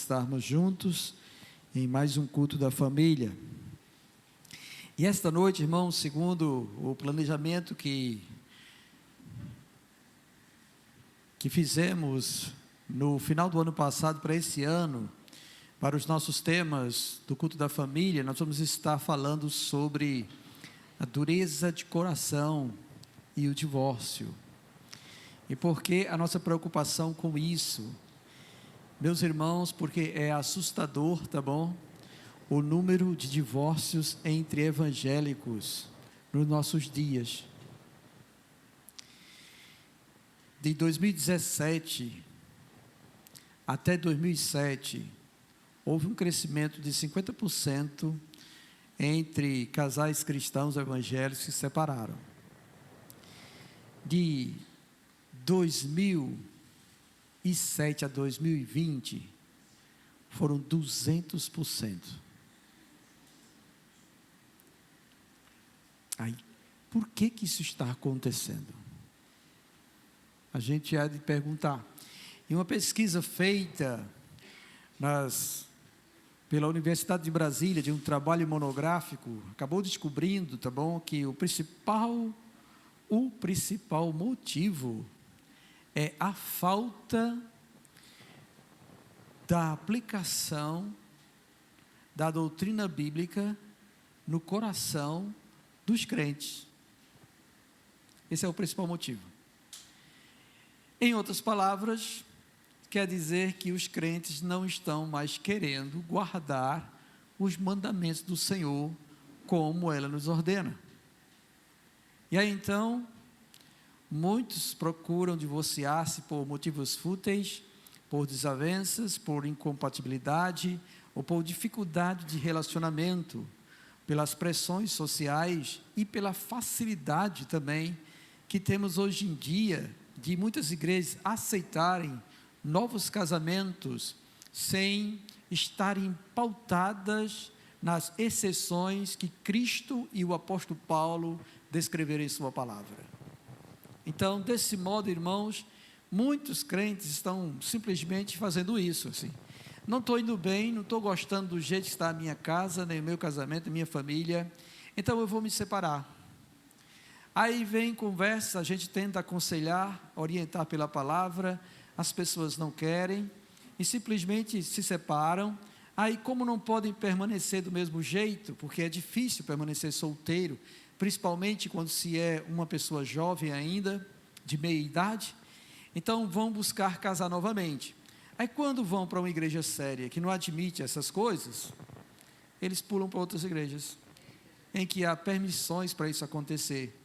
estarmos juntos em mais um culto da família. E esta noite, irmãos, segundo o planejamento que fizemos no final do ano passado para esse ano, para os nossos temas do culto da família, nós vamos estar falando sobre a dureza de coração e o divórcio. E por que a nossa preocupação com isso? Meus irmãos, porque é assustador, tá bom? O número de divórcios entre evangélicos nos nossos dias. De 2017 até 2007, houve um crescimento de 50% entre casais cristãos evangélicos que se separaram. De 2007 a 2020, foram 200%. Aí, por que isso está acontecendo? A gente há de perguntar. Em uma pesquisa feita pela Universidade de Brasília, de um trabalho monográfico, acabou descobrindo, tá bom, que o principal motivo é a falta da aplicação da doutrina bíblica no coração dos crentes. Esse é o principal motivo. Em outras palavras, quer dizer que os crentes não estão mais querendo guardar os mandamentos do Senhor como ela nos ordena. E aí então, muitos procuram divorciar-se por motivos fúteis, por desavenças, por incompatibilidade ou por dificuldade de relacionamento, pelas pressões sociais e pela facilidade também que temos hoje em dia de muitas igrejas aceitarem novos casamentos sem estarem pautadas nas exceções que Cristo e o apóstolo Paulo descreveram em sua palavra. Então, desse modo, irmãos, muitos crentes estão simplesmente fazendo isso, assim. Não estou indo bem, não estou gostando do jeito que está a minha casa, nem o meu casamento, a minha família, então eu vou me separar. Aí vem conversa, a gente tenta aconselhar, orientar pela palavra, as pessoas não querem, e simplesmente se separam. Aí, como não podem permanecer do mesmo jeito, porque é difícil permanecer solteiro, principalmente quando se é uma pessoa jovem ainda, de meia idade, então vão buscar casar novamente. Aí quando vão para uma igreja séria, que não admite essas coisas, eles pulam para outras igrejas, em que há permissões para isso acontecer.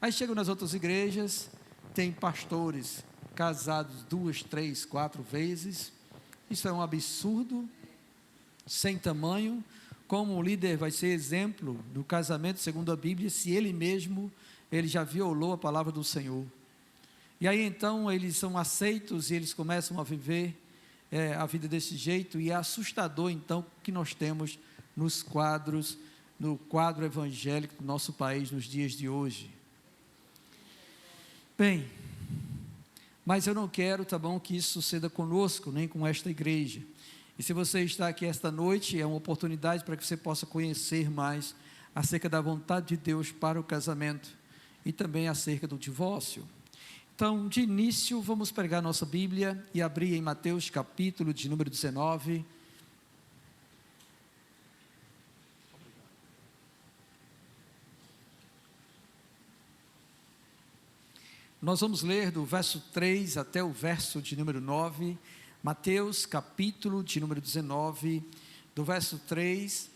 Aí chegam nas outras igrejas, tem pastores casados 2, 3, 4 vezes, isso é um absurdo, sem tamanho. Como o líder vai ser exemplo do casamento segundo a Bíblia, se ele já violou a palavra do Senhor. E aí então eles são aceitos e eles começam a viver a vida desse jeito, e é assustador então que nós temos no quadro evangélico do nosso país nos dias de hoje. Bem, mas eu não quero, tá bom, que isso suceda conosco, nem com esta igreja. E se você está aqui esta noite, é uma oportunidade para que você possa conhecer mais acerca da vontade de Deus para o casamento e também acerca do divórcio. Então, de início, vamos pegar nossa Bíblia e abrir em Mateus capítulo de número 19. Nós vamos ler do verso 3 até o verso de número 9, Mateus capítulo de número 19, do verso 3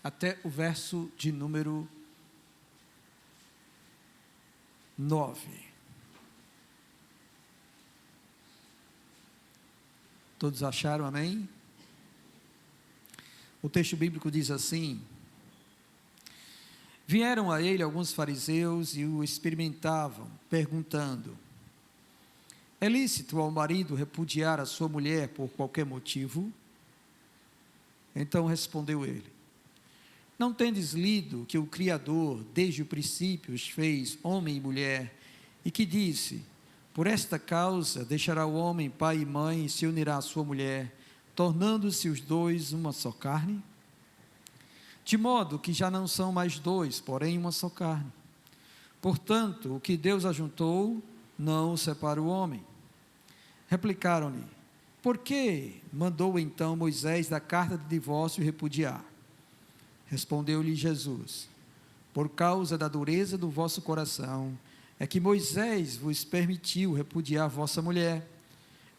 até o verso de número 9. Todos acharam, amém? O texto bíblico diz assim: vieram a ele alguns fariseus e o experimentavam, perguntando: é lícito ao marido repudiar a sua mulher por qualquer motivo? Então respondeu ele: não tendes lido que o Criador desde o princípio os fez homem e mulher, e que disse: por esta causa deixará o homem pai e mãe e se unirá à sua mulher, tornando-se os dois uma só carne? De modo que já não são mais dois, porém uma só carne. Portanto, o que Deus ajuntou, não o separa o homem. Replicaram-lhe: por que mandou então Moisés da carta de divórcio repudiar? Respondeu-lhe Jesus: por causa da dureza do vosso coração, é que Moisés vos permitiu repudiar vossa mulher.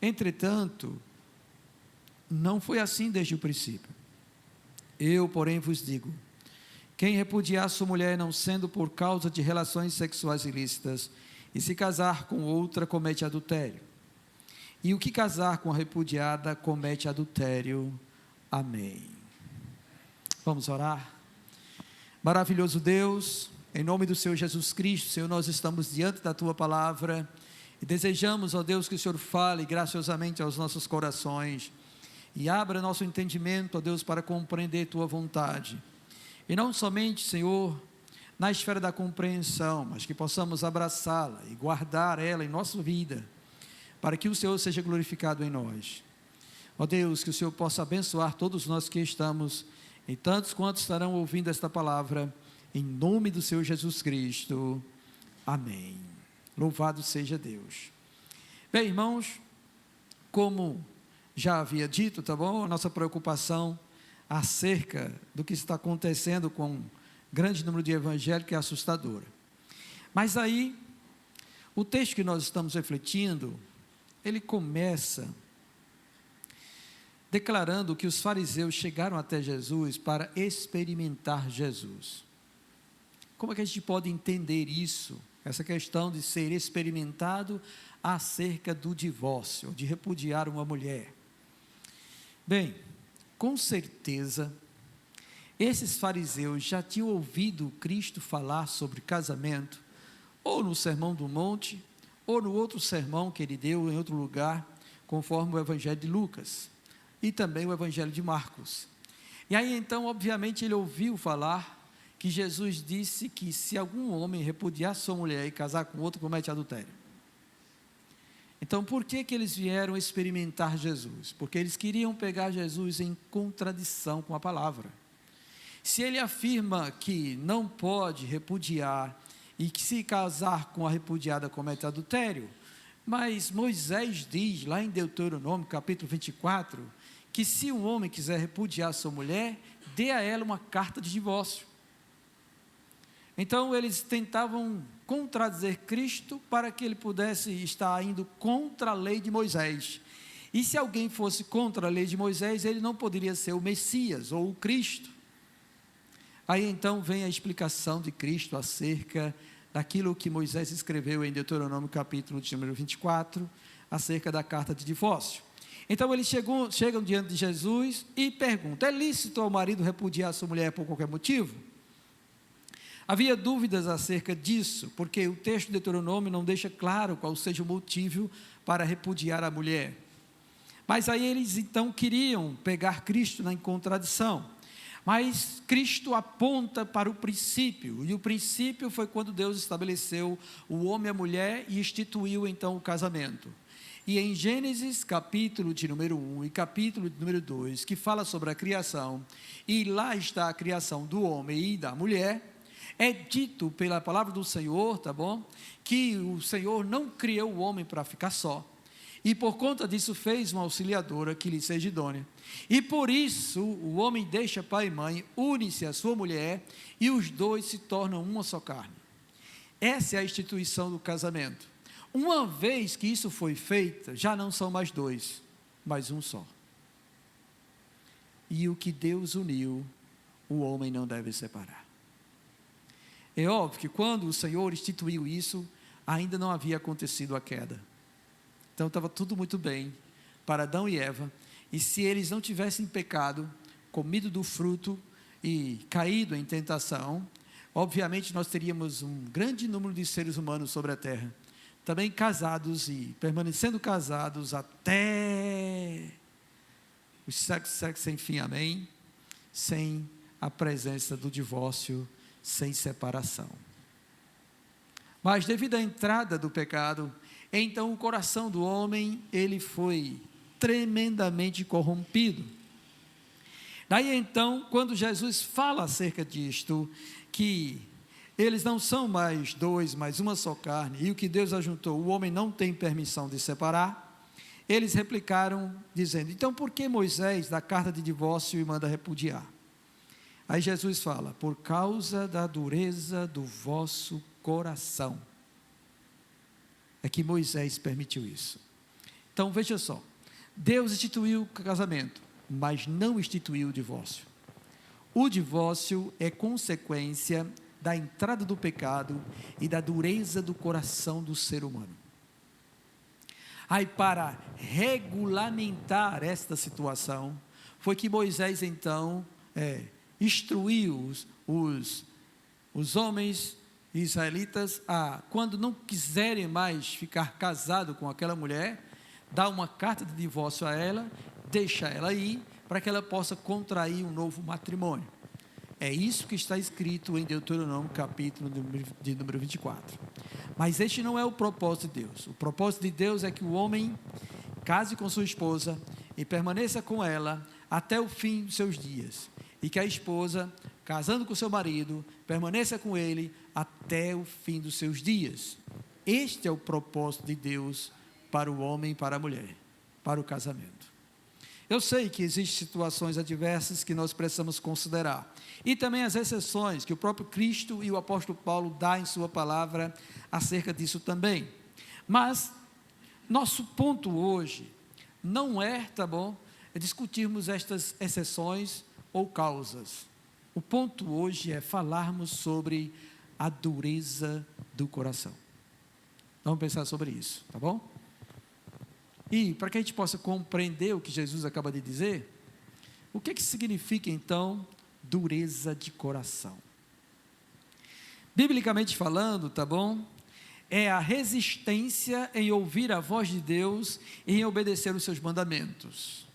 Entretanto, não foi assim desde o princípio. Eu, porém, vos digo: quem repudiar sua mulher, não sendo por causa de relações sexuais ilícitas, e se casar com outra, comete adultério. E o que casar com a repudiada, comete adultério. Amém. Vamos orar? Maravilhoso Deus, em nome do Senhor Jesus Cristo, Senhor, nós estamos diante da Tua Palavra, e desejamos, ó Deus, que o Senhor fale graciosamente aos nossos corações, e abra nosso entendimento, ó Deus, para compreender Tua vontade, e não somente, Senhor, na esfera da compreensão, mas que possamos abraçá-la e guardar ela em nossa vida, para que o Senhor seja glorificado em nós. Ó Deus, que o Senhor possa abençoar todos nós que estamos, e tantos quantos estarão ouvindo esta palavra, em nome do Senhor Jesus Cristo, amém. Louvado seja Deus. Bem, irmãos, como já havia dito, tá bom? A nossa preocupação acerca do que está acontecendo com um grande número de evangélicos é assustadora. Mas aí, o texto que nós estamos refletindo, ele começa declarando que os fariseus chegaram até Jesus para experimentar Jesus. Como é que a gente pode entender isso? Essa questão de ser experimentado acerca do divórcio, de repudiar uma mulher. Bem, com certeza, esses fariseus já tinham ouvido Cristo falar sobre casamento, ou no Sermão do Monte, ou no outro sermão que ele deu em outro lugar, conforme o Evangelho de Lucas, e também o Evangelho de Marcos. E aí então, obviamente, ele ouviu falar que Jesus disse que se algum homem repudiar sua mulher e casar com outro, comete adultério. Então, por que eles vieram experimentar Jesus? Porque eles queriam pegar Jesus em contradição com a palavra. Se ele afirma que não pode repudiar e que se casar com a repudiada comete adultério, mas Moisés diz lá em Deuteronômio capítulo 24, que se um homem quiser repudiar sua mulher, dê a ela uma carta de divórcio. Então eles tentavam contradizer Cristo para que ele pudesse estar indo contra a lei de Moisés. E se alguém fosse contra a lei de Moisés, ele não poderia ser o Messias ou o Cristo. Aí então vem a explicação de Cristo acerca daquilo que Moisés escreveu em Deuteronômio capítulo de número 24, acerca da carta de divórcio. Então eles chegam diante de Jesus e perguntam: é lícito ao marido repudiar a sua mulher por qualquer motivo? Havia dúvidas acerca disso, porque o texto de Deuteronômio não deixa claro qual seja o motivo para repudiar a mulher. Mas aí eles então queriam pegar Cristo na contradição. Mas Cristo aponta para o princípio, e o princípio foi quando Deus estabeleceu o homem e a mulher e instituiu então o casamento. E em Gênesis capítulo de número 1 e capítulo de número 2, que fala sobre a criação, e lá está a criação do homem e da mulher, é dito pela palavra do Senhor, tá bom? Que o Senhor não criou o homem para ficar só, e por conta disso fez uma auxiliadora que lhe seja idônea, e por isso o homem deixa pai e mãe, une-se à sua mulher, e os dois se tornam uma só carne. Essa é a instituição do casamento. Uma vez que isso foi feito, já não são mais dois, mas um só. E o que Deus uniu, o homem não deve separar. É óbvio que quando o Senhor instituiu isso, ainda não havia acontecido a queda. Então estava tudo muito bem para Adão e Eva, e se eles não tivessem pecado, comido do fruto e caído em tentação, obviamente nós teríamos um grande número de seres humanos sobre a terra, também casados e permanecendo casados até o sexo sem fim, amém? Sem a presença do divórcio, sem separação. Mas devido à entrada do pecado, então o coração do homem, ele foi tremendamente corrompido. Daí então, quando Jesus fala acerca disto, que eles não são mais dois, mas uma só carne, e o que Deus ajuntou, o homem não tem permissão de separar, eles replicaram dizendo: então por que Moisés dá carta de divórcio e manda repudiar? Aí Jesus fala: por causa da dureza do vosso coração, é que Moisés permitiu isso. Então veja só, Deus instituiu o casamento, mas não instituiu o divórcio. O divórcio é consequência da entrada do pecado e da dureza do coração do ser humano. Aí, para regulamentar esta situação, foi que Moisés então instruiu os homens israelitas a, quando não quiserem mais ficar casado com aquela mulher, dar uma carta de divórcio a ela, deixa ela ir, para que ela possa contrair um novo matrimônio. É isso que está escrito em Deuteronômio, capítulo de número 24. Mas este não é o propósito de Deus. O propósito de Deus é que o homem case com sua esposa e permaneça com ela até o fim dos seus dias. E que a esposa, casando com seu marido, permaneça com ele até o fim dos seus dias. Este é o propósito de Deus para o homem e para a mulher, para o casamento. Eu sei que existem situações adversas que nós precisamos considerar, e também as exceções que o próprio Cristo e o apóstolo Paulo dá em sua palavra acerca disso também. Mas nosso ponto hoje não é, discutirmos estas exceções ou causas. O ponto hoje é falarmos sobre a dureza do coração. Vamos pensar sobre isso, tá bom? E para que a gente possa compreender o que Jesus acaba de dizer, o que significa então dureza de coração? Biblicamente falando, tá bom? É a resistência em ouvir a voz de Deus e em obedecer os seus mandamentos.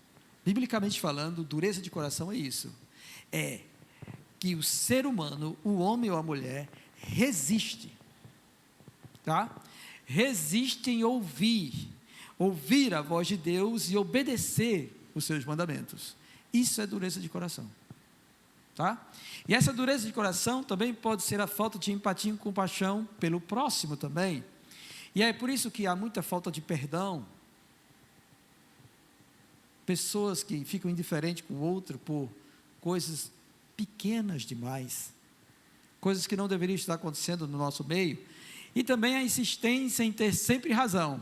Biblicamente falando, dureza de coração é isso. É que o ser humano, o homem ou a mulher, resiste, tá? Resiste em ouvir a voz de Deus e obedecer os seus mandamentos. Isso é dureza de coração, tá? E essa dureza de coração também pode ser a falta de empatia e compaixão pelo próximo também. E é por isso que há muita falta de perdão. Pessoas que ficam indiferentes com o outro por coisas pequenas demais, coisas que não deveriam estar acontecendo no nosso meio. E também a insistência em ter sempre razão.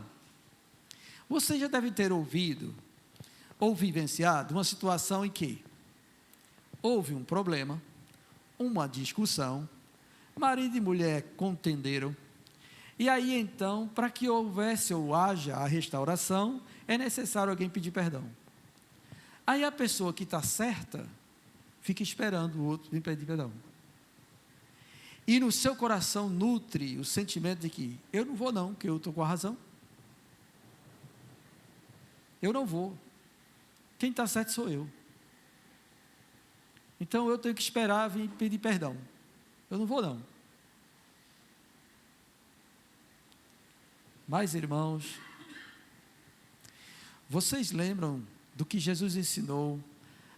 Você já deve ter ouvido ou vivenciado uma situação em que houve um problema, uma discussão, marido e mulher contenderam, e aí então, para que houvesse ou haja a restauração, é necessário alguém pedir perdão. Aí a pessoa que está certa, fica esperando o outro vir pedir perdão. E no seu coração nutre o sentimento de que, eu não vou não, que eu estou com a razão. Eu não vou. Quem está certo sou eu. Então eu tenho que esperar vir pedir perdão. Eu não vou não. Mas, irmãos, vocês lembram do que Jesus ensinou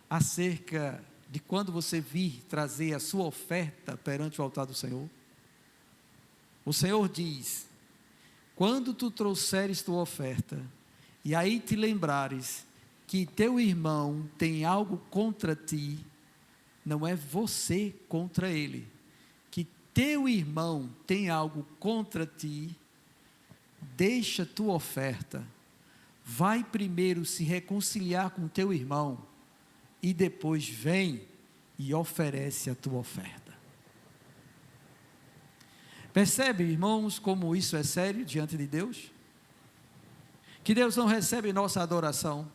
acerca de quando você vir trazer a sua oferta perante o altar do Senhor? O Senhor diz: quando tu trouxeres tua oferta, e aí te lembrares que teu irmão tem algo contra ti, não é você contra ele, que teu irmão tem algo contra ti, deixa tua oferta, vai primeiro se reconciliar com teu irmão, e depois vem e oferece a tua oferta. Percebe, irmãos, como isso é sério diante de Deus? Que Deus não recebe nossa adoração,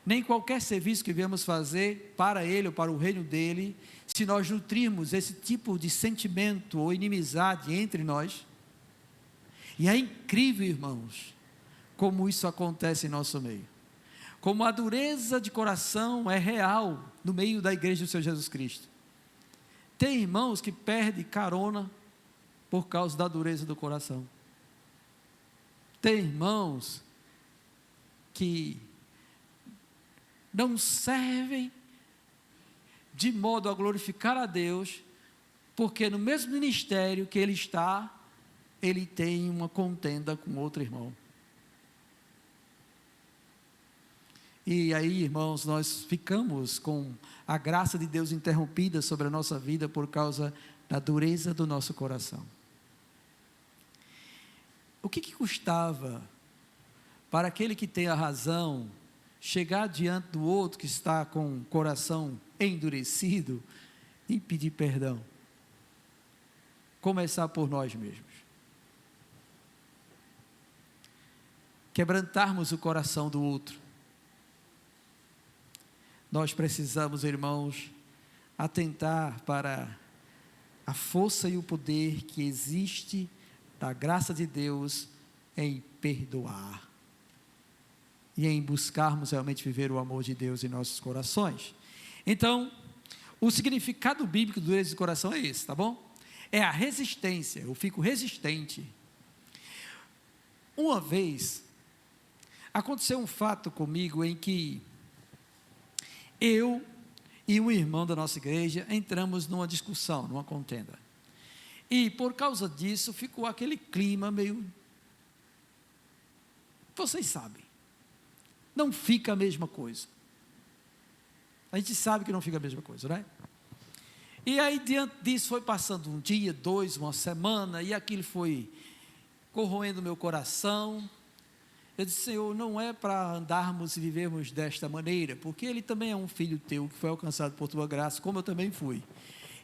nem qualquer serviço que viemos fazer para Ele ou para o reino dEle, se nós nutrirmos esse tipo de sentimento ou inimizade entre nós. E é incrível, irmãos, como isso acontece em nosso meio. Como a dureza de coração é real no meio da igreja do Senhor Jesus Cristo. Tem irmãos que perdem carona por causa da dureza do coração. Tem irmãos que não servem de modo a glorificar a Deus, porque no mesmo ministério que ele está, ele tem uma contenda com outro irmão. E aí, irmãos, nós ficamos com a graça de Deus interrompida sobre a nossa vida por causa da dureza do nosso coração. O que custava para aquele que tem a razão chegar diante do outro que está com o coração endurecido e pedir perdão? Começar por nós mesmos. Quebrantarmos o coração do outro. Nós precisamos, irmãos, atentar para a força e o poder que existe da graça de Deus em perdoar e em buscarmos realmente viver o amor de Deus em nossos corações. Então, o significado bíblico do dureza de coração é esse, tá bom? É a resistência, eu fico resistente. Uma vez, aconteceu um fato comigo em que eu e um irmão da nossa igreja entramos numa discussão, numa contenda. E por causa disso ficou aquele clima meio... Vocês sabem, não fica a mesma coisa. A gente sabe que não fica a mesma coisa, né? E aí diante disso foi passando um dia, 2, uma semana, e aquilo foi corroendo meu coração. Eu disse: Senhor, não é para andarmos e vivermos desta maneira, porque ele também é um filho teu, que foi alcançado por tua graça, como eu também fui.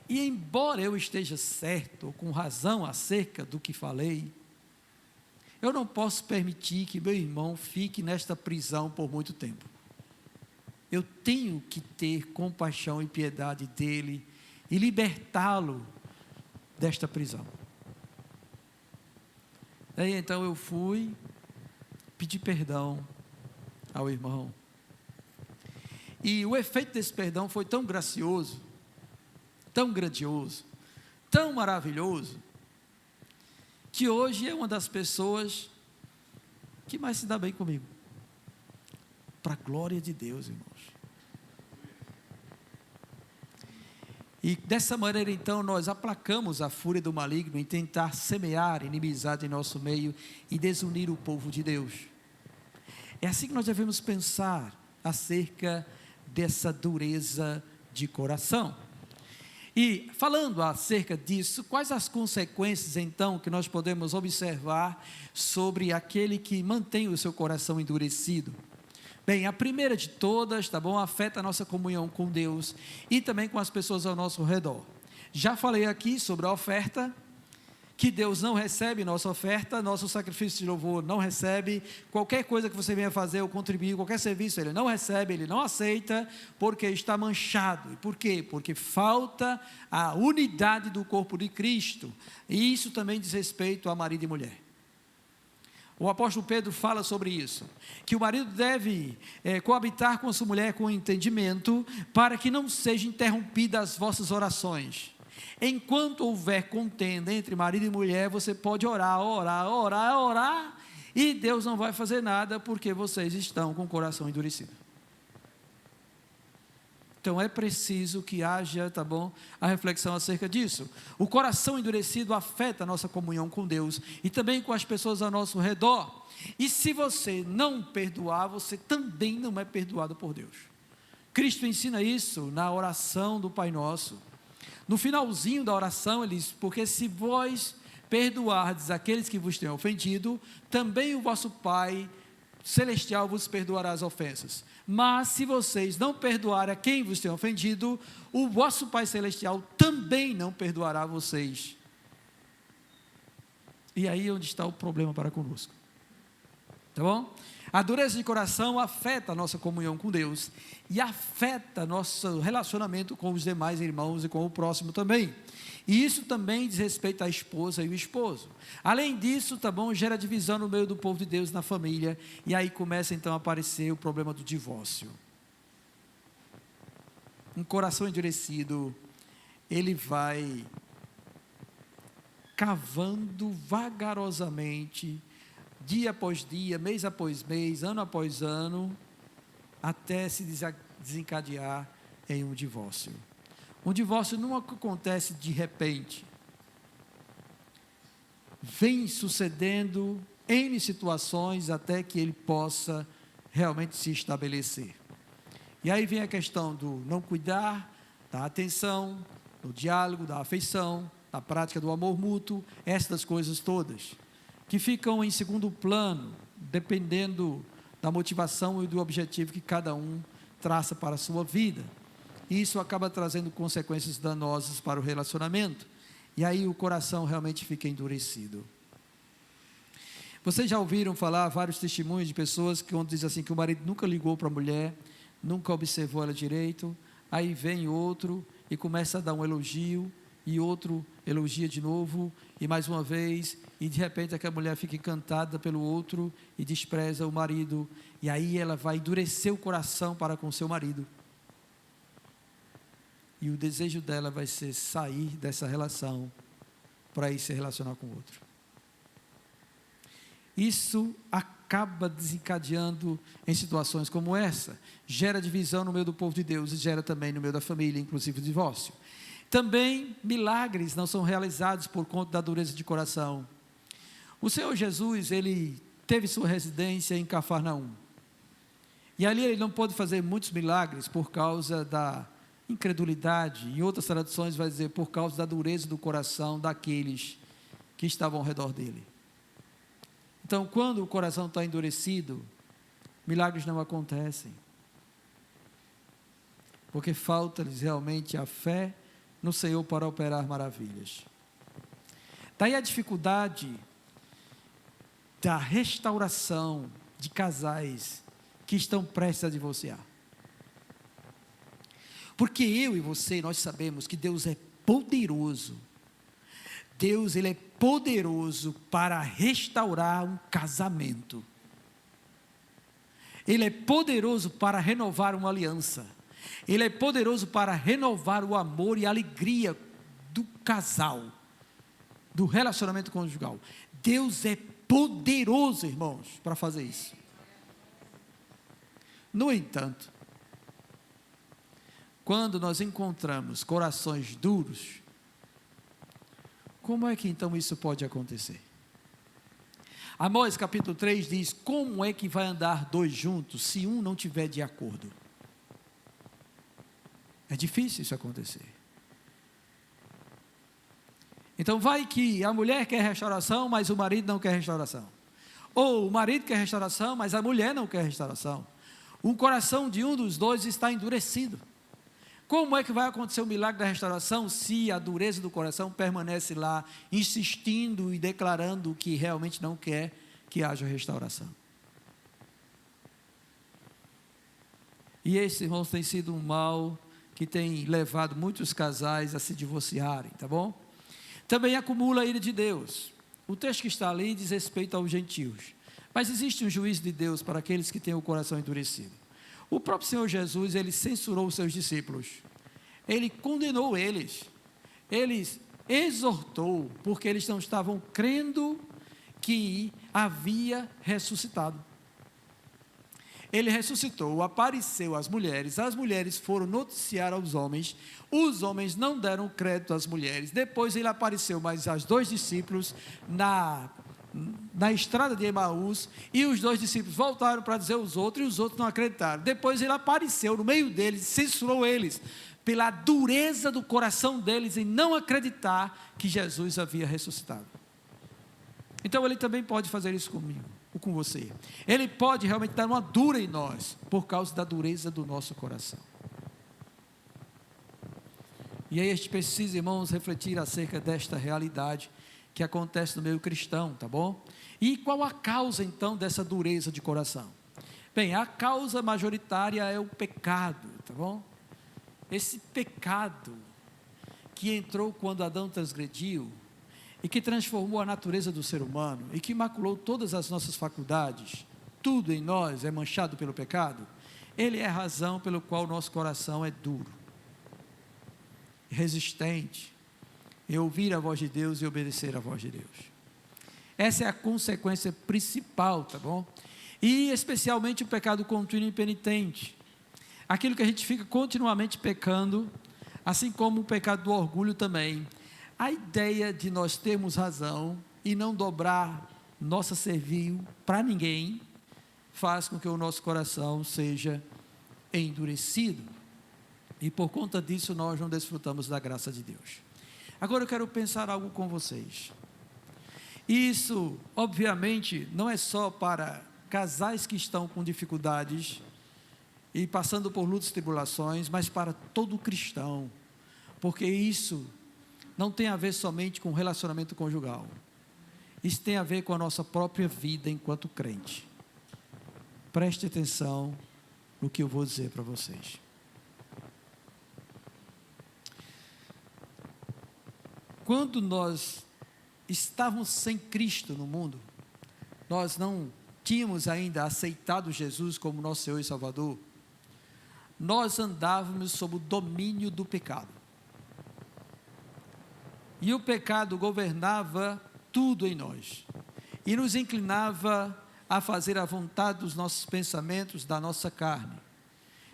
E embora eu esteja certo, ou com razão acerca do que falei, eu não posso permitir que meu irmão fique nesta prisão por muito tempo. Eu tenho que ter compaixão e piedade dele, e libertá-lo desta prisão. Aí então eu fui pedir perdão ao irmão, e o efeito desse perdão foi tão gracioso, tão grandioso, tão maravilhoso, que hoje é uma das pessoas que mais se dá bem comigo, para a glória de Deus, irmãos. E dessa maneira então nós aplacamos a fúria do maligno em tentar semear inimizade em nosso meio e desunir o povo de Deus. É assim que nós devemos pensar acerca dessa dureza de coração. E falando acerca disso, quais as consequências então que nós podemos observar sobre aquele que mantém o seu coração endurecido? Bem, a primeira de todas, tá bom, afeta a nossa comunhão com Deus e também com as pessoas ao nosso redor. Já falei aqui sobre a oferta, que Deus não recebe nossa oferta, nosso sacrifício de louvor não recebe, qualquer coisa que você venha fazer ou contribuir, qualquer serviço, Ele não recebe, Ele não aceita, porque está manchado. E por quê? Porque falta a unidade do corpo de Cristo, e isso também diz respeito a marido e mulher. O apóstolo Pedro fala sobre isso, que o marido deve coabitar com a sua mulher com entendimento, para que não sejam interrompidas as vossas orações. Enquanto houver contenda entre marido e mulher, você pode orar, e Deus não vai fazer nada, porque vocês estão com o coração endurecido. Então é preciso que haja, tá bom, a reflexão acerca disso. O coração endurecido afeta a nossa comunhão com Deus e também com as pessoas ao nosso redor. E se você não perdoar, você também não é perdoado por Deus. Cristo ensina isso na oração do Pai Nosso. No finalzinho da oração ele diz: porque se vós perdoardes aqueles que vos têm ofendido, também o vosso Pai Celestial vos perdoará as ofensas. Mas se vocês não perdoarem a quem vos tem ofendido, o vosso Pai Celestial também não perdoará vocês. E aí é onde está o problema para conosco, tá bom? A dureza de coração afeta a nossa comunhão com Deus e afeta nosso relacionamento com os demais irmãos e com o próximo também. E isso também diz respeito à esposa e o esposo. Além disso, tá bom, gera divisão no meio do povo de Deus, na família, e aí começa então a aparecer o problema do divórcio. Um coração endurecido, ele vai cavando vagarosamente, dia após dia, mês após mês, ano após ano, até se desencadear em um divórcio. Um divórcio não acontece de repente. Vem sucedendo N situações até que ele possa realmente se estabelecer. E aí vem a questão do não cuidar, da atenção, do diálogo, da afeição, da prática do amor mútuo, essas coisas todas, que ficam em segundo plano, dependendo da motivação e do objetivo que cada um traça para a sua vida. E isso acaba trazendo consequências danosas para o relacionamento. E aí o coração realmente fica endurecido. Vocês já ouviram falar vários testemunhos de pessoas que quando dizem assim que o marido nunca ligou para a mulher, nunca observou ela direito, aí vem outro e começa a dar um elogio, e outro elogia de novo, e mais uma vez, e de repente aquela mulher fica encantada pelo outro e despreza o marido, e aí ela vai endurecer o coração para com seu marido. E o desejo dela vai ser sair dessa relação para ir se relacionar com outro. Isso acaba desencadeando em situações como essa. Gera divisão no meio do povo de Deus e gera também no meio da família, inclusive o divórcio. Também milagres não são realizados por conta da dureza de coração. O Senhor Jesus, ele teve sua residência em Cafarnaum. E ali ele não pôde fazer muitos milagres por causa da incredulidade. Em outras traduções vai dizer por causa da dureza do coração daqueles que estavam ao redor dele. Então, quando o coração está endurecido, milagres não acontecem. Porque falta-lhes realmente a fé no Senhor para operar maravilhas. Daí a dificuldade da restauração de casais que estão prestes a divorciar. Porque eu e você, nós sabemos que Deus é poderoso. Deus, ele é poderoso para restaurar um casamento. Ele é poderoso para renovar uma aliança. Ele é poderoso para renovar o amor e a alegria do casal, do relacionamento conjugal. Deus é poderoso, irmãos, para fazer isso. No entanto, quando nós encontramos corações duros, como é que então isso pode acontecer? Amós capítulo 3 diz: como é que vai andar dois juntos se um não tiver de acordo? É difícil isso acontecer. Então vai que a mulher quer restauração, mas o marido não quer restauração. Ou o marido quer restauração, mas a mulher não quer restauração. O coração de um dos dois está endurecido. Como é que vai acontecer o milagre da restauração se a dureza do coração permanece lá, insistindo e declarando que realmente não quer que haja restauração? E esse, irmãos, tem sido um mal que tem levado muitos casais a se divorciarem, tá bom? Também acumula a ira de Deus. O texto que está ali diz respeito aos gentios. Mas existe um juízo de Deus para aqueles que têm o coração endurecido. O próprio Senhor Jesus, ele censurou os seus discípulos. Ele condenou eles. Ele exortou, porque eles não estavam crendo que havia ressuscitado. Ele ressuscitou, apareceu às mulheres, as mulheres foram noticiar aos homens, os homens não deram crédito às mulheres. Depois ele apareceu mais aos dois discípulos na estrada de Emaús, e os dois discípulos voltaram para dizer aos outros, e os outros não acreditaram. Depois ele apareceu no meio deles, censurou eles, pela dureza do coração deles em não acreditar que Jesus havia ressuscitado. Então ele também pode fazer isso comigo, ou com você. Ele pode realmente dar uma dura em nós, por causa da dureza do nosso coração. E aí a gente precisa, irmãos, refletir acerca desta realidade que acontece no meio cristão, tá bom? E qual a causa então dessa dureza de coração? Bem, a causa majoritária é o pecado, tá bom? Esse pecado que entrou quando Adão transgrediu e que transformou a natureza do ser humano e que maculou todas as nossas faculdades, tudo em nós é manchado pelo pecado. Ele é a razão pelo qual o nosso coração é duro, resistente em ouvir a voz de Deus e obedecer a voz de Deus. Essa é a consequência principal, tá bom? E especialmente o pecado contínuo e impenitente, aquilo que a gente fica continuamente pecando, assim como o pecado do orgulho também. A ideia de nós termos razão e não dobrar nossa servil para ninguém, faz com que o nosso coração seja endurecido, e por conta disso nós não desfrutamos da graça de Deus. Agora eu quero pensar algo com vocês. Isso, obviamente, não é só para casais que estão com dificuldades e passando por lutas e tribulações, mas para todo cristão, porque isso não tem a ver somente com relacionamento conjugal, isso tem a ver com a nossa própria vida enquanto crente. Preste atenção no que eu vou dizer para vocês. Quando nós estávamos sem Cristo no mundo, nós não tínhamos ainda aceitado Jesus como nosso Senhor e Salvador, nós andávamos sob o domínio do pecado, e o pecado governava tudo em nós, e nos inclinava a fazer a vontade dos nossos pensamentos, da nossa carne,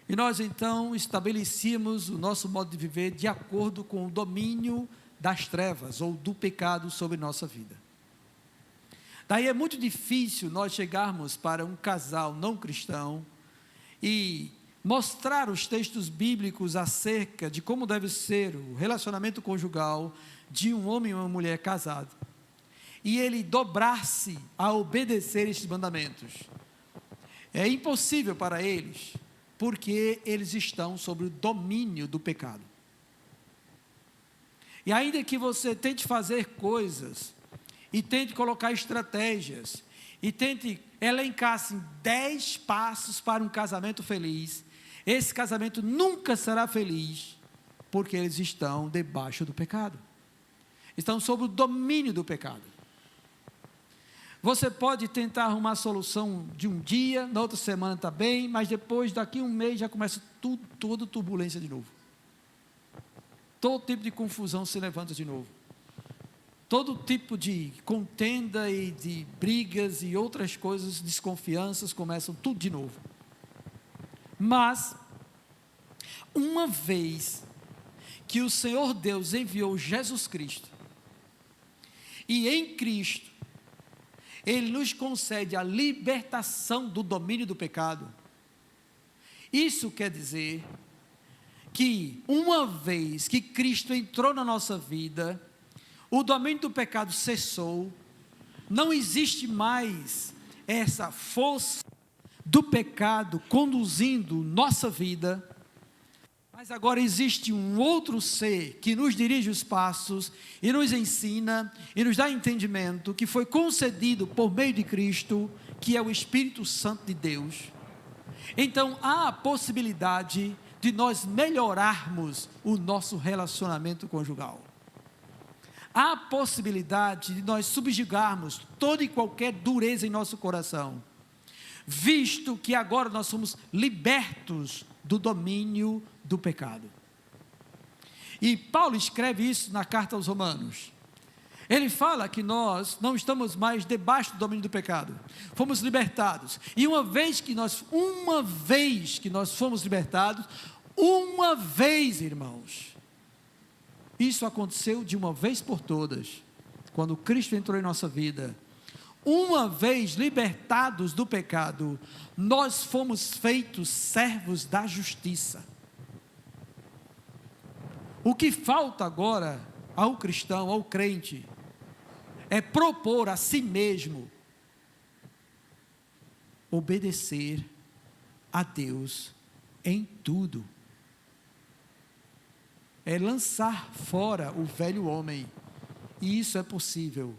e nós então estabelecíamos o nosso modo de viver de acordo com o domínio das trevas, ou do pecado sobre nossa vida. Daí é muito difícil nós chegarmos para um casal não cristão e mostrar os textos bíblicos acerca de como deve ser o relacionamento conjugal de um homem e uma mulher casados, e ele dobrar-se a obedecer estes mandamentos. É impossível para eles, porque eles estão sob o domínio do pecado. E ainda que você tente fazer coisas, e tente colocar estratégias, e tente elencar assim 10 passos para um casamento feliz, esse casamento nunca será feliz, porque eles estão debaixo do pecado, estão sob o domínio do pecado. Você pode tentar arrumar a solução de um dia, na outra semana está bem, mas depois, daqui um mês, já começa toda turbulência de novo, todo tipo de confusão se levanta de novo, todo tipo de contenda e de brigas e outras coisas, desconfianças, começam tudo de novo. Mas, uma vez que o Senhor Deus enviou Jesus Cristo, e em Cristo, Ele nos concede a libertação do domínio do pecado, isso quer dizer que, uma vez que Cristo entrou na nossa vida, o domínio do pecado cessou, não existe mais essa força do pecado conduzindo nossa vida, mas agora existe um outro ser que nos dirige os passos, e nos ensina, e nos dá entendimento, que foi concedido por meio de Cristo, que é o Espírito Santo de Deus. Então há a possibilidade de nós melhorarmos o nosso relacionamento conjugal. Há a possibilidade de nós subjugarmos toda e qualquer dureza em nosso coração, visto que agora nós somos libertos do domínio do pecado. E Paulo escreve isso na carta aos Romanos. Ele fala que nós não estamos mais debaixo do domínio do pecado, fomos libertados, e uma vez que nós fomos libertados, uma vez, irmãos, isso aconteceu de uma vez por todas, quando Cristo entrou em nossa vida, uma vez libertados do pecado, nós fomos feitos servos da justiça. O que falta agora ao cristão, ao crente, é propor a si mesmo obedecer a Deus em tudo, é lançar fora o velho homem, e isso é possível,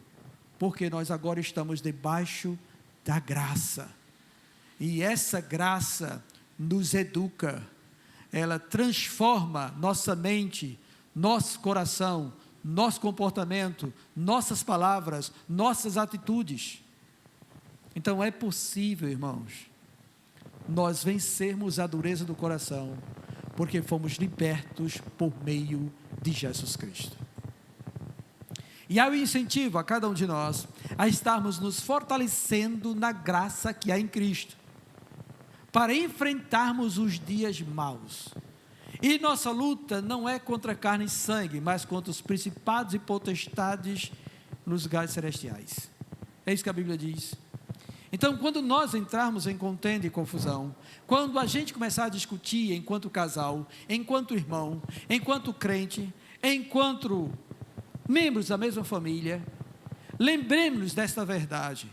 porque nós agora estamos debaixo da graça, e essa graça nos educa, ela transforma nossa mente, nosso coração, nosso comportamento, nossas palavras, nossas atitudes. Então é possível, irmãos, nós vencermos a dureza do coração, porque fomos libertos por meio de Jesus Cristo. E há o incentivo a cada um de nós a estarmos nos fortalecendo na graça que há em Cristo, para enfrentarmos os dias maus. E nossa luta não é contra carne e sangue, mas contra os principados e potestades nos lugares celestiais. É isso que a Bíblia diz. Então, quando nós entrarmos em contenda e confusão, quando a gente começar a discutir enquanto casal, enquanto irmão, enquanto crente, enquanto membros da mesma família, lembremos-nos desta verdade: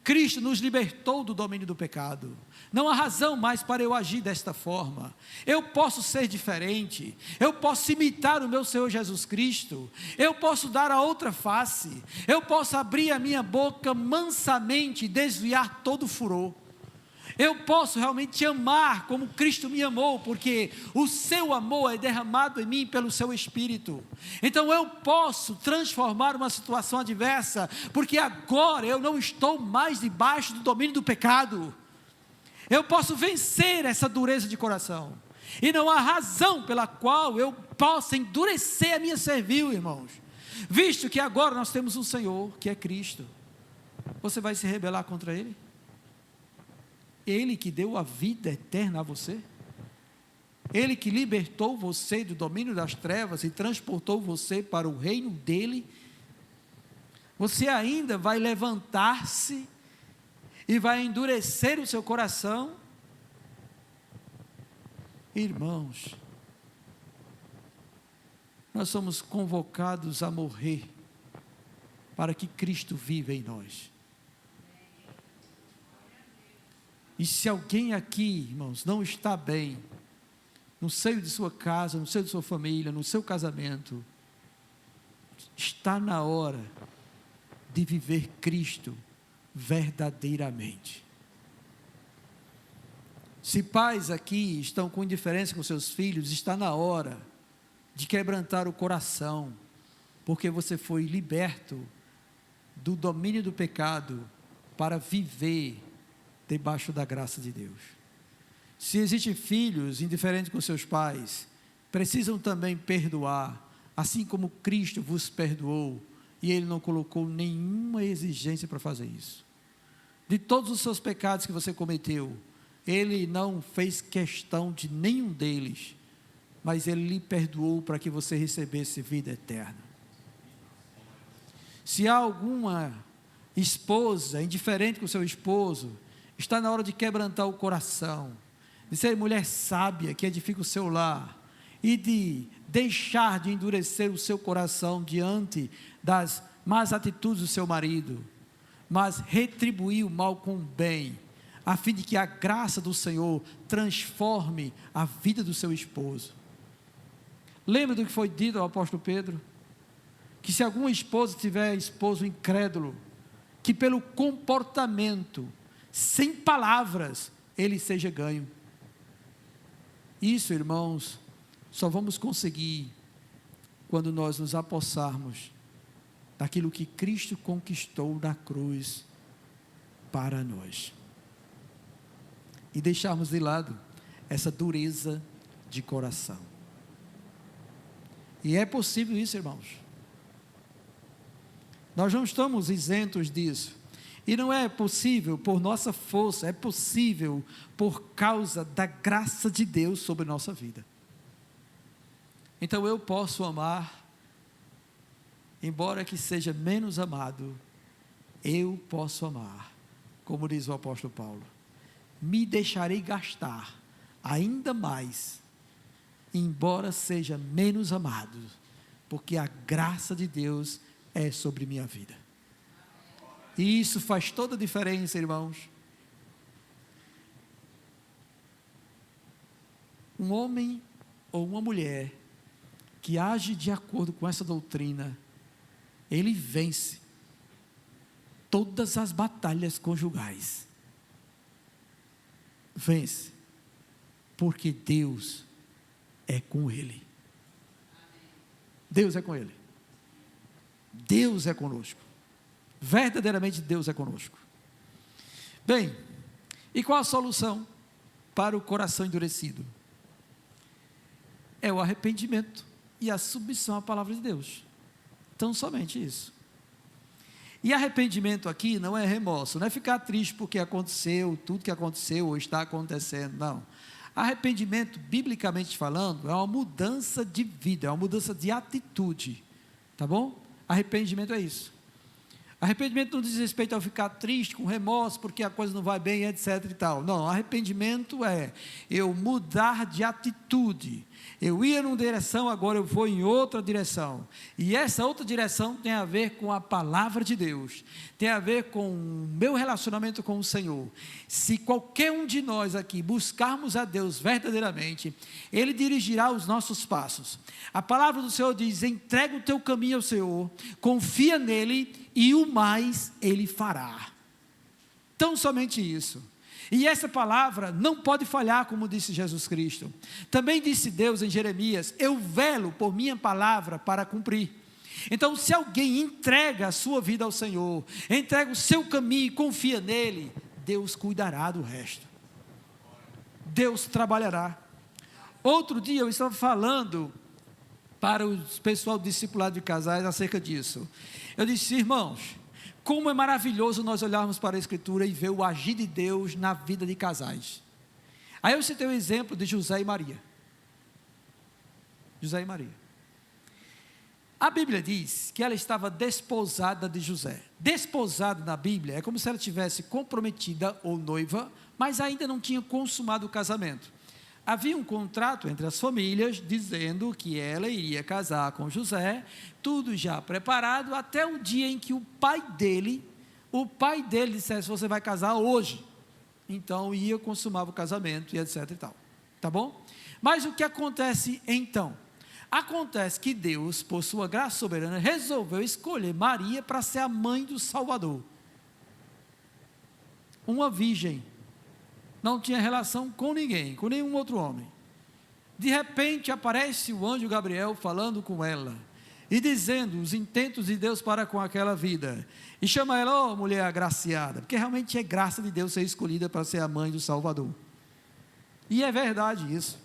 Cristo nos libertou do domínio do pecado. Não há razão mais para eu agir desta forma. Eu posso ser diferente, eu posso imitar o meu Senhor Jesus Cristo, eu posso dar a outra face, eu posso abrir a minha boca mansamente e desviar todo o furor. Eu posso realmente amar como Cristo me amou, porque o seu amor é derramado em mim pelo seu Espírito. Então eu posso transformar uma situação adversa, porque agora eu não estou mais debaixo do domínio do pecado. Eu posso vencer essa dureza de coração, e não há razão pela qual eu possa endurecer a minha servil, irmãos, visto que agora nós temos um Senhor, que é Cristo. Você vai se rebelar contra Ele? Ele que deu a vida eterna a você, Ele que libertou você do domínio das trevas e transportou você para o reino dEle. Você ainda vai levantar-se e vai endurecer o seu coração? Irmãos, nós somos convocados a morrer para que Cristo viva em nós. E se alguém aqui, irmãos, não está bem, no seio de sua casa, no seio de sua família, no seu casamento, está na hora de viver Cristo verdadeiramente. Se pais aqui estão com indiferença com seus filhos, está na hora de quebrantar o coração, porque você foi liberto do domínio do pecado para viver debaixo da graça de Deus. Se existem filhos indiferentes com seus pais, precisam também perdoar, assim como Cristo vos perdoou, e Ele não colocou nenhuma exigência para fazer isso. De todos os seus pecados que você cometeu, Ele não fez questão de nenhum deles, mas Ele lhe perdoou para que você recebesse vida eterna. Se há alguma esposa indiferente com seu esposo, está na hora de quebrantar o coração, de ser mulher sábia que edifica o seu lar, e de deixar de endurecer o seu coração diante das más atitudes do seu marido, mas retribuir o mal com o bem, a fim de que a graça do Senhor transforme a vida do seu esposo. Lembra do que foi dito ao apóstolo Pedro? Que se alguma esposa tiver esposo incrédulo, que pelo comportamento, sem palavras, ele seja ganho. Isso, irmãos, só vamos conseguir quando nós nos apossarmos daquilo que Cristo conquistou na cruz para nós, e deixarmos de lado essa dureza de coração. E é possível isso, irmãos. Nós não estamos isentos disso. E não é possível por nossa força, é possível por causa da graça de Deus sobre nossa vida. Então eu posso amar, embora que seja menos amado, eu posso amar, como diz o apóstolo Paulo. Me deixarei gastar ainda mais, embora seja menos amado, porque a graça de Deus é sobre minha vida. E isso faz toda a diferença, irmãos. Um homem ou uma mulher que age de acordo com essa doutrina, ele vence todas as batalhas conjugais. Vence, porque Deus é com ele. Deus é com ele. Deus é conosco. Verdadeiramente Deus é conosco. Bem, e qual a solução para o coração endurecido? É o arrependimento e a submissão à palavra de Deus. Então somente isso. E arrependimento aqui não é remorso, não é ficar triste porque aconteceu, tudo que aconteceu ou está acontecendo, não. Arrependimento, biblicamente falando, é uma mudança de vida, é uma mudança de atitude, tá bom? Arrependimento é isso. Arrependimento não diz respeito ao ficar triste, com remorso, porque a coisa não vai bem, etc e tal. Não, arrependimento é eu mudar de atitude. Eu ia numa direção, agora eu vou em outra direção. E essa outra direção tem a ver com a palavra de Deus. Tem a ver com o meu relacionamento com o Senhor. Se qualquer um de nós aqui buscarmos a Deus verdadeiramente, Ele dirigirá os nossos passos. A palavra do Senhor diz: entrega o teu caminho ao Senhor, confia nele e o mais Ele fará. Tão somente isso. E essa palavra não pode falhar, como disse Jesus Cristo. Também disse Deus em Jeremias: eu velo por minha palavra para cumprir. Então, se alguém entrega a sua vida ao Senhor, entrega o seu caminho e confia nele, Deus cuidará do resto. Deus trabalhará. Outro dia eu estava falando para o pessoal do discipulado de casais acerca disso. Eu disse: irmãos, como é maravilhoso nós olharmos para a Escritura e ver o agir de Deus na vida de casais. Aí eu citei o exemplo de José e Maria. José e Maria. A Bíblia diz que ela estava desposada de José. Desposada na Bíblia é como se ela tivesse comprometida ou noiva, mas ainda não tinha consumado o casamento. Havia um contrato entre as famílias dizendo que ela iria casar com José, tudo já preparado, até o dia em que o pai dele dissesse: você vai casar hoje. Então ia consumar o casamento e etc e tal, tá bom? Mas o que acontece então? Acontece que Deus, por sua graça soberana, resolveu escolher Maria para ser a mãe do Salvador. Uma virgem, não tinha relação com ninguém, com nenhum outro homem. De repente aparece o anjo Gabriel falando com ela e dizendo os intentos de Deus para com aquela vida, e chama ela: ó, mulher agraciada, porque realmente é graça de Deus ser escolhida para ser a mãe do Salvador. E é verdade isso.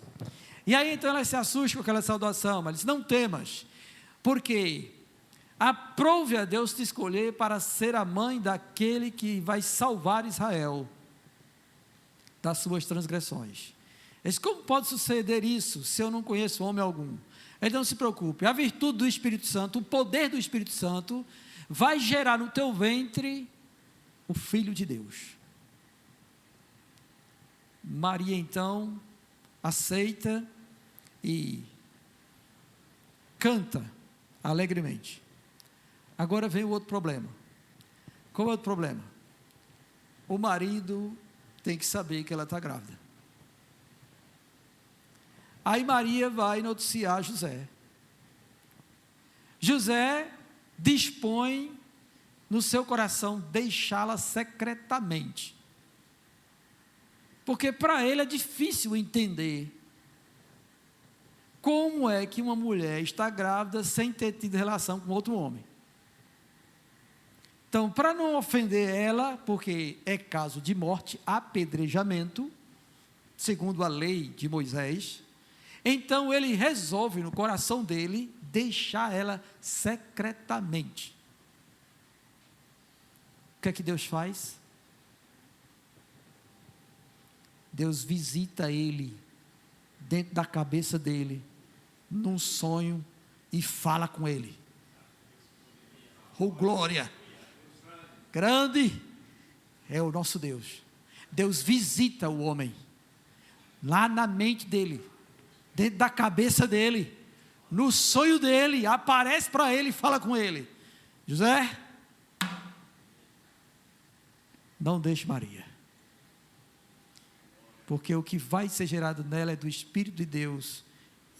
E aí então ela se assusta com aquela saudação, mas diz: não temas, porque aprove a Deus te escolher para ser a mãe daquele que vai salvar Israel das suas transgressões. Mas como pode suceder isso se eu não conheço homem algum? Ele: não se preocupe, a virtude do Espírito Santo, o poder do Espírito Santo vai gerar no teu ventre o Filho de Deus. Maria então aceita e canta alegremente. Agora vem o outro problema. Qual é o outro problema? O marido tem que saber que ela está grávida. Aí Maria vai noticiar a José. José dispõe no seu coração deixá-la secretamente, porque para ele é difícil entender como é que uma mulher está grávida sem ter tido relação com outro homem. Então, para não ofender ela, porque é caso de morte, apedrejamento, segundo a lei de Moisés, então ele resolve no coração dele deixar ela secretamente. O que é que Deus faz? Deus visita ele dentro da cabeça dele, num sonho, e fala com ele. Oh, glória! Grande é o nosso Deus. Deus visita o homem lá na mente dele, dentro da cabeça dele, no sonho dele, aparece para ele e fala com ele: José, não deixe Maria, porque o que vai ser gerado nela é do Espírito de Deus,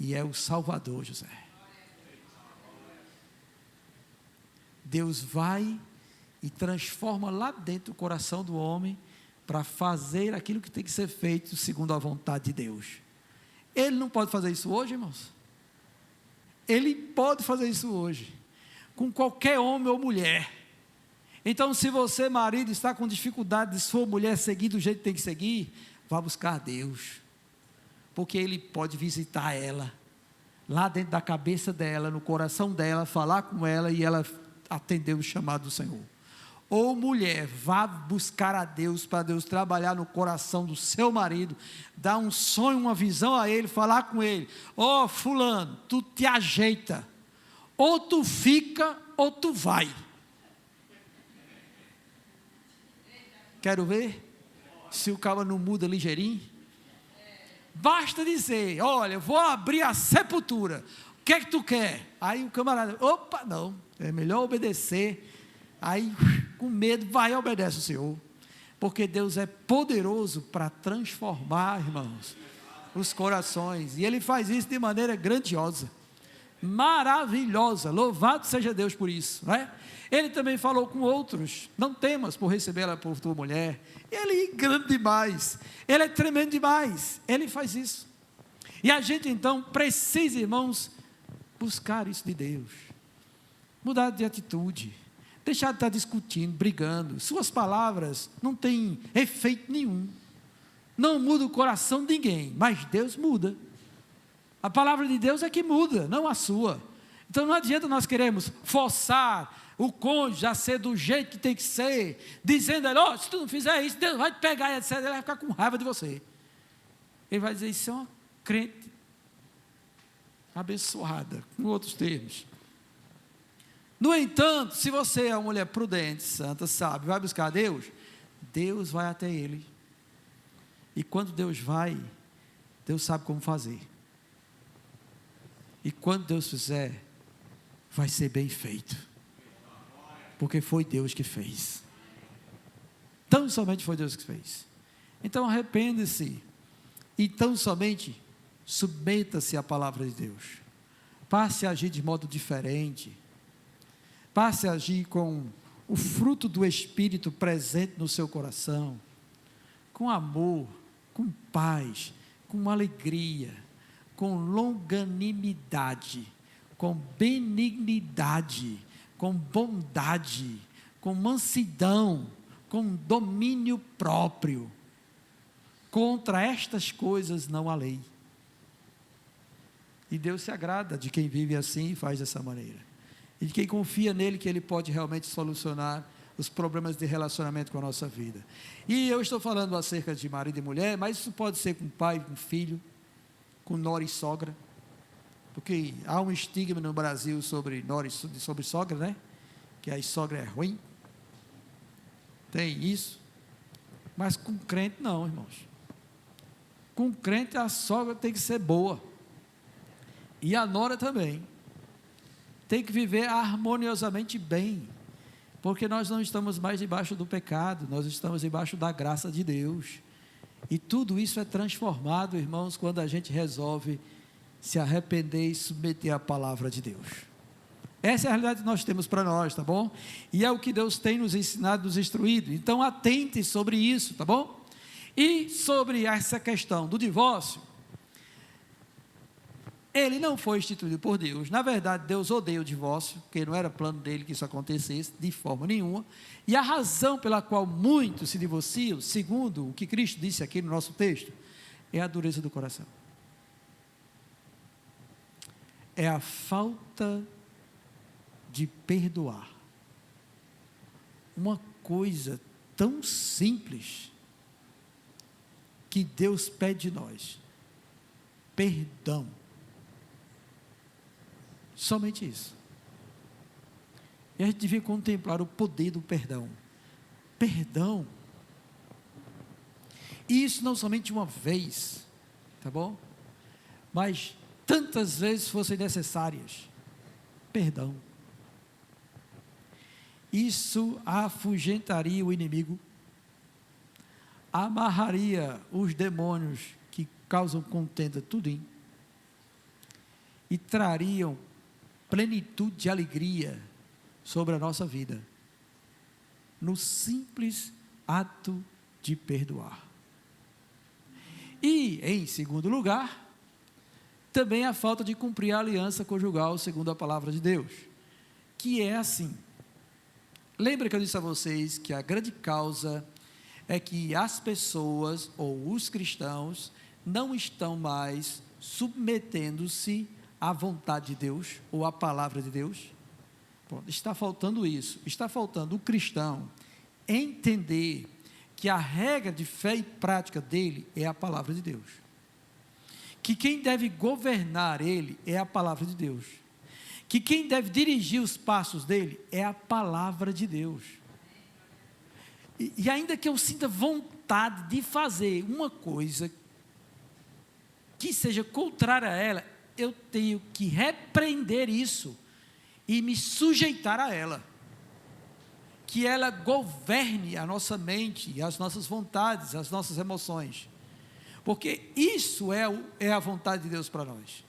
e é o Salvador, José. Deus vai e transforma lá dentro o coração do homem, para fazer aquilo que tem que ser feito segundo a vontade de Deus. Ele não pode fazer isso hoje, irmãos? Ele pode fazer isso hoje, com qualquer homem ou mulher. Então, se você, marido, está com dificuldade de sua mulher seguir do jeito que tem que seguir, vá buscar Deus, porque Ele pode visitar ela, lá dentro da cabeça dela, no coração dela, falar com ela, e ela atender o chamado do Senhor. ou mulher, vá buscar a Deus, para Deus trabalhar no coração do seu marido, dar um sonho, uma visão a ele, falar com ele: ó, fulano, tu te ajeita, ou tu fica, ou tu vai. Quero ver se o cara não muda ligeirinho. Basta dizer: olha, vou abrir a sepultura, o que é que tu quer? Aí o camarada: opa, não, é melhor obedecer. Aí, com medo, vai e obedece o Senhor, porque Deus é poderoso para transformar, irmãos, os corações, e Ele faz isso de maneira grandiosa, maravilhosa. Louvado seja Deus por isso, não é? Ele também falou com outros: não temas por recebê-la por tua mulher. Ele é grande demais, Ele é tremendo demais, Ele faz isso. E a gente então precisa, irmãos, buscar isso de Deus, mudar de atitude, deixar de estar discutindo, brigando. Suas palavras não têm efeito nenhum, não muda o coração de ninguém, mas Deus muda. A palavra de Deus é que muda, não a sua. Então não adianta nós queremos forçar o cônjuge a ser do jeito que tem que ser, dizendo a ele: oh, se tu não fizer isso, Deus vai te pegar, e etc. Ele vai ficar com raiva de você. Ele vai dizer: isso é uma crente abençoada, com outros termos. No entanto, se você é uma mulher prudente, santa, sábia, vai buscar a Deus, Deus vai até ele. E quando Deus vai, Deus sabe como fazer. E quando Deus fizer, vai ser bem feito, porque foi Deus que fez. Tão somente foi Deus que fez. Então arrependa-se, e tão somente submeta-se à palavra de Deus. Passe a agir de modo diferente, passe a agir com o fruto do Espírito presente no seu coração, com amor, com paz, com alegria, com longanimidade, com benignidade, com bondade, com mansidão, com domínio próprio. Contra estas coisas não há lei. E Deus se agrada de quem vive assim e faz dessa maneira, e de quem confia nele, que ele pode realmente solucionar os problemas de relacionamento com a nossa vida. E eu estou falando acerca de marido e mulher, mas isso pode ser com pai, com filho, com nora e sogra, porque há um estigma no Brasil sobre nora e sobre sogra, né? Que a sogra é ruim. Tem isso. Mas com crente não, irmãos. Com crente a sogra tem que ser boa, e a nora também. Tem que viver harmoniosamente bem, porque nós não estamos mais debaixo do pecado, nós estamos debaixo da graça de Deus. E tudo isso é transformado, irmãos, quando a gente resolve se arrepender e submeter à palavra de Deus. Essa é a realidade que nós temos para nós, tá bom? E é o que Deus tem nos ensinado, nos instruído. Então atente sobre isso, tá bom? E sobre essa questão do divórcio, ele não foi instituído por Deus. Na verdade, Deus odeia o divórcio, porque não era plano dele que isso acontecesse de forma nenhuma. E a razão pela qual muitos se divorciam, segundo o que Cristo disse aqui no nosso texto, é a dureza do coração. É a falta de perdoar. Uma coisa tão simples que Deus pede de nós: perdão. Somente isso. E a gente devia contemplar o poder do perdão. Perdão. E isso não somente uma vez, tá bom? Mas tantas vezes fossem necessárias. Perdão. Isso afugentaria o inimigo, amarraria os demônios que causam contenda tudinho, e trariam plenitude de alegria sobre a nossa vida, no simples ato de perdoar. E, em segundo lugar, também a falta de cumprir a aliança conjugal segundo a palavra de Deus, que é assim. Lembra que eu disse a vocês que a grande causa é que as pessoas, ou os cristãos, não estão mais submetendo-se à vontade de Deus, ou à palavra de Deus? Pronto, está faltando isso. Está faltando o cristão entender que a regra de fé e prática dele é a palavra de Deus. Que quem deve governar ele é a palavra de Deus. Que quem deve dirigir os passos dele é a palavra de Deus. E ainda que eu sinta vontade de fazer uma coisa que seja contrária a ela, eu tenho que repreender isso e me sujeitar a ela. Que ela governe a nossa mente, as nossas vontades, as nossas emoções. Porque isso é a vontade de Deus para nós.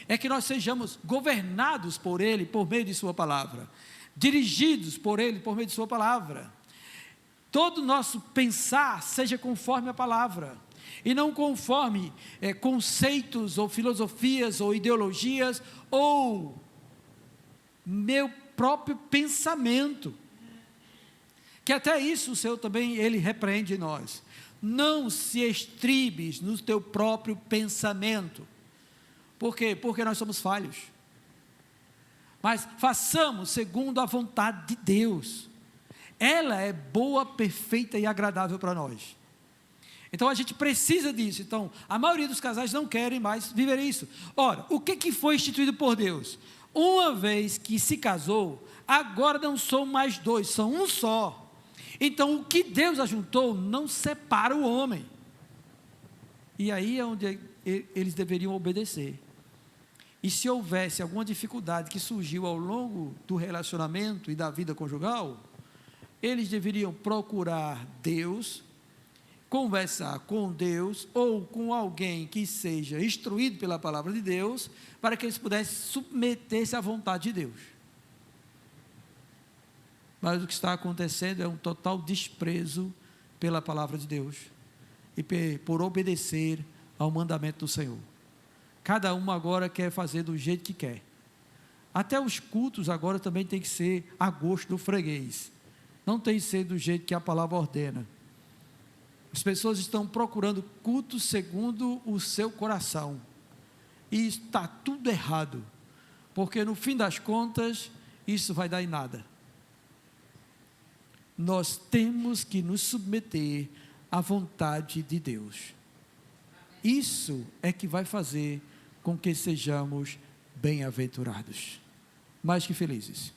É que nós sejamos governados por Ele, por meio de Sua palavra. Dirigidos por Ele, por meio de Sua palavra. Todo o nosso pensar seja conforme a palavra. E não conforme conceitos, ou filosofias, ou ideologias, ou meu próprio pensamento. Que até isso o Senhor também, Ele repreende em nós. Não se estribes no teu próprio pensamento. Por quê? Porque nós somos falhos. Mas façamos segundo a vontade de Deus. Ela é boa, perfeita e agradável para nós. Então a gente precisa disso. Então a maioria dos casais não querem mais viver isso. Ora, o que foi instituído por Deus? Uma vez que se casou, agora não são mais dois, são um só. Então o que Deus ajuntou não separa o homem. E aí é onde eles deveriam obedecer. E se houvesse alguma dificuldade que surgiu ao longo do relacionamento e da vida conjugal, eles deveriam procurar Deus, conversar com Deus ou com alguém que seja instruído pela palavra de Deus, para que eles pudessem submeter-se à vontade de Deus. Mas o que está acontecendo é um total desprezo pela palavra de Deus e por obedecer ao mandamento do Senhor. Cada um agora quer fazer do jeito que quer. Até os cultos agora também tem que ser a gosto do freguês. Não tem que ser do jeito que a palavra ordena. As pessoas estão procurando culto segundo o seu coração. E está tudo errado. Porque no fim das contas, isso vai dar em nada. Nós temos que nos submeter à vontade de Deus. Isso é que vai fazer com que sejamos bem-aventurados. Mais que felizes.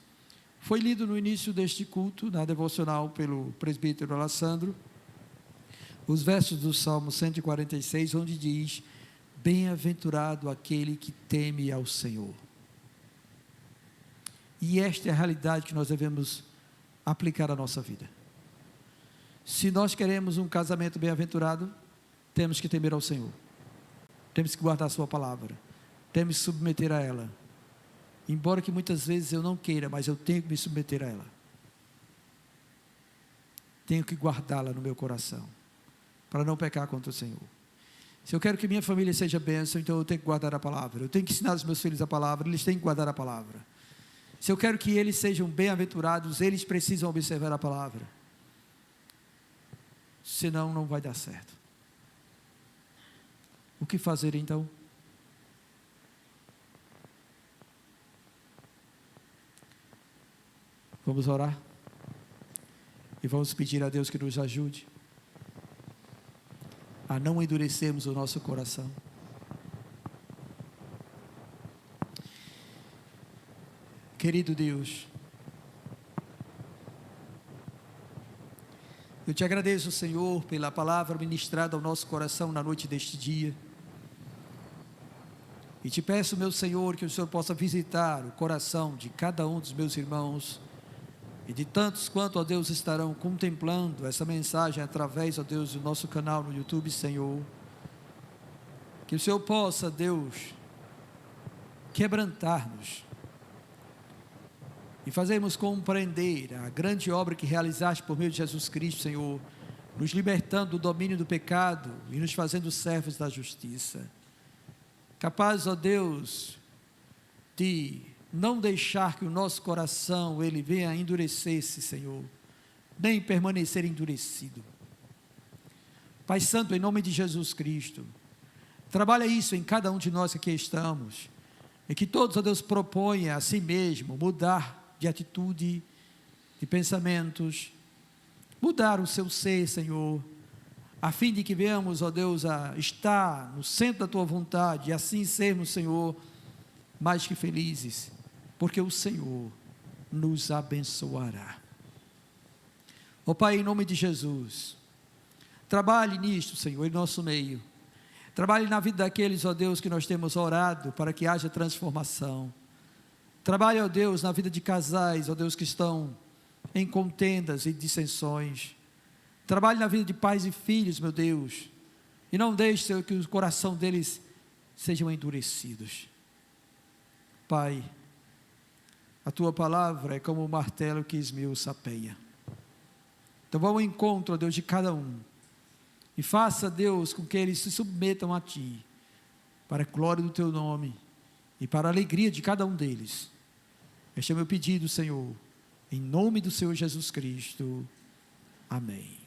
Foi lido no início deste culto, na devocional pelo presbítero Alessandro, os versos do Salmo 146, onde diz: bem-aventurado aquele que teme ao Senhor. E esta é a realidade que nós devemos aplicar à nossa vida. Se nós queremos um casamento bem-aventurado, temos que temer ao Senhor. Temos que guardar a sua palavra. Temos que submeter a ela. Embora que muitas vezes eu não queira, mas eu tenho que me submeter a ela. Tenho que guardá-la no meu coração, para não pecar contra o Senhor. Se eu quero que minha família seja bênção, então eu tenho que guardar a palavra. Eu tenho que ensinar os meus filhos a palavra, eles têm que guardar a palavra. Se eu quero que eles sejam bem-aventurados, eles precisam observar a palavra. Senão não vai dar certo. O que fazer então? Vamos orar? E vamos pedir a Deus que nos ajude a não endurecermos o nosso coração. Querido Deus, eu te agradeço, Senhor, pela palavra ministrada ao nosso coração na noite deste dia. E te peço, meu Senhor, que o Senhor possa visitar o coração de cada um dos meus irmãos e de tantos quanto, ó Deus, estarão contemplando essa mensagem através, ó Deus, do nosso canal no YouTube, Senhor. Que o Senhor possa, Deus, quebrantar-nos e fazermos compreender a grande obra que realizaste por meio de Jesus Cristo, Senhor, nos libertando do domínio do pecado e nos fazendo servos da justiça. Capaz, ó Deus, de não deixar que o nosso coração, ele venha a endurecer-se, Senhor, nem permanecer endurecido. Pai Santo, em nome de Jesus Cristo, trabalha isso em cada um de nós que aqui estamos, E que todos, ó Deus, proponham a si mesmo mudar de atitude, de pensamentos, mudar o seu ser, Senhor, a fim de que venhamos, ó Deus, a estar no centro da Tua vontade, e assim sermos, Senhor, mais que felizes, porque o Senhor nos abençoará. Ó Pai, em nome de Jesus, trabalhe nisto, Senhor, em nosso meio. Trabalhe na vida daqueles, ó Deus, que nós temos orado para que haja transformação. Trabalhe, ó Deus, na vida de casais, ó Deus, que estão em contendas e dissensões. Trabalhe na vida de pais e filhos, meu Deus, e não deixe, Senhor, que o coração deles sejam endurecidos. Pai, a Tua palavra é como um martelo que esmiuça a penha. Então vá ao encontro, ó Deus, de cada um, e faça, Deus, com que eles se submetam a Ti, para a glória do Teu nome, e para a alegria de cada um deles. Este é o meu pedido, Senhor, em nome do Senhor Jesus Cristo. Amém.